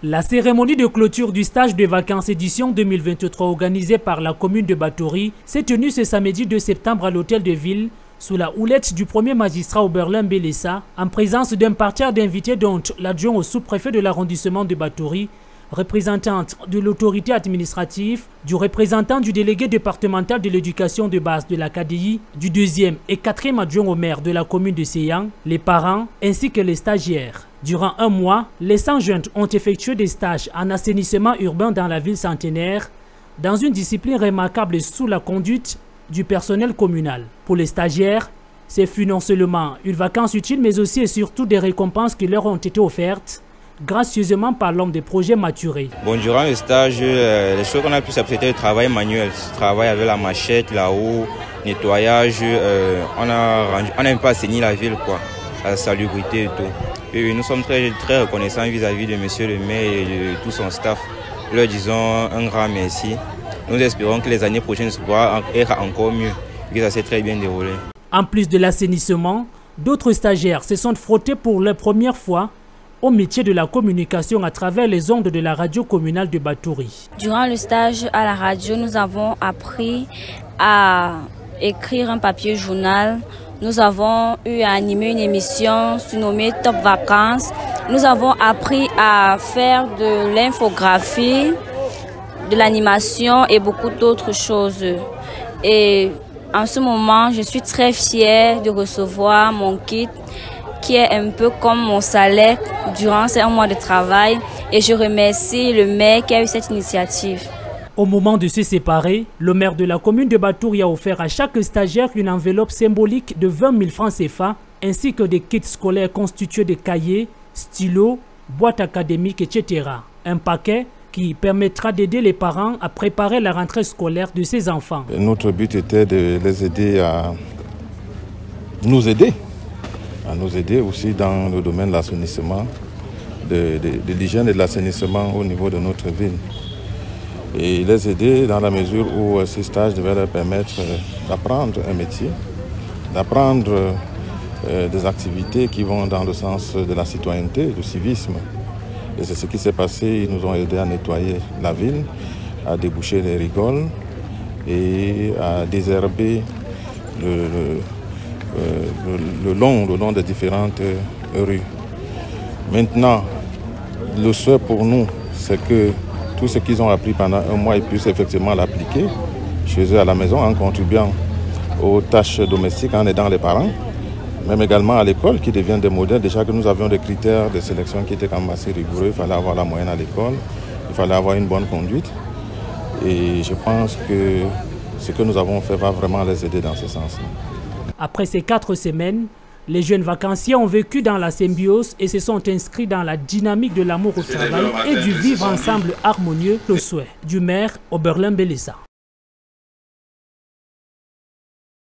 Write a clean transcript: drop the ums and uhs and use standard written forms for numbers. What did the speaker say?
La cérémonie de clôture du stage de vacances édition 2023 organisée par la commune de Batory s'est tenue ce samedi 2 septembre à l'hôtel de ville sous la houlette du premier magistrat Oberlin Bélessa en présence d'un parterre d'invités dont l'adjoint au sous-préfet de l'arrondissement de Batory, représentante de l'autorité administrative, du représentant du délégué départemental de l'éducation de base de la KDI, du deuxième et quatrième adjoint au maire de la commune de Séyang, les parents ainsi que les stagiaires. Durant un mois, les 100 jeunes ont effectué des stages en assainissement urbain dans la ville centenaire, dans une discipline remarquable sous la conduite du personnel communal. Pour les stagiaires, ce fut non seulement une vacance utile, mais aussi et surtout des récompenses qui leur ont été offertes gracieusement par l'homme des projets maturés. Bon, durant le stage, les choses qu'on a pu s'apprêter, le travail manuel, travail avec la machette, là-haut, nettoyage, on a un peu assaini la ville, quoi, la salubrité et tout. Et nous sommes très reconnaissants vis-à-vis de monsieur le maire et de tout son staff. Nous leur disons un grand merci. Nous espérons que les années prochaines pourront être encore mieux et que ça s'est très bien déroulé. En plus de l'assainissement, d'autres stagiaires se sont frottés pour la première fois au métier de la communication à travers les ondes de la radio communale de Batory. Durant le stage à la radio, nous avons appris à écrire un papier journal. Nous avons eu à animer une émission surnommée Top Vacances. Nous avons appris à faire de l'infographie, de l'animation et beaucoup d'autres choses. Et en ce moment, je suis très fière de recevoir mon kit qui est un peu comme mon salaire durant ces 1 mois de travail, et je remercie le maire qui a eu cette initiative. Au moment de se séparer, le maire de la commune de Batory a offert à chaque stagiaire une enveloppe symbolique de 20 000 francs CFA ainsi que des kits scolaires constitués de cahiers, stylos, boîtes académiques, etc. Un paquet qui permettra d'aider les parents à préparer la rentrée scolaire de ses enfants. Notre but était de les aider à nous aider aussi dans le domaine de l'assainissement, de l'hygiène et de l'assainissement au niveau de notre ville. Et les aider dans la mesure où ces stages devaient leur permettre d'apprendre un métier, d'apprendre des activités qui vont dans le sens de la citoyenneté, du civisme. Et c'est ce qui s'est passé. Ils nous ont aidés à nettoyer la ville, à déboucher les rigoles et à désherber le long des différentes rues. Maintenant, le souhait pour nous, c'est que tout ce qu'ils ont appris pendant 1 mois, ils puissent effectivement l'appliquer chez eux à la maison en contribuant aux tâches domestiques, en aidant les parents, même également à l'école qui devient des modèles. Déjà que nous avions des critères de sélection qui étaient quand même assez rigoureux, il fallait avoir la moyenne à l'école, il fallait avoir une bonne conduite. Et je pense que ce que nous avons fait va vraiment les aider dans ce sens-là. Après ces 4 semaines, les jeunes vacanciers ont vécu dans la symbiose et se sont inscrits dans la dynamique de l'amour au travail et du vivre ensemble harmonieux, le souhait du maire Oberlin Bélessa.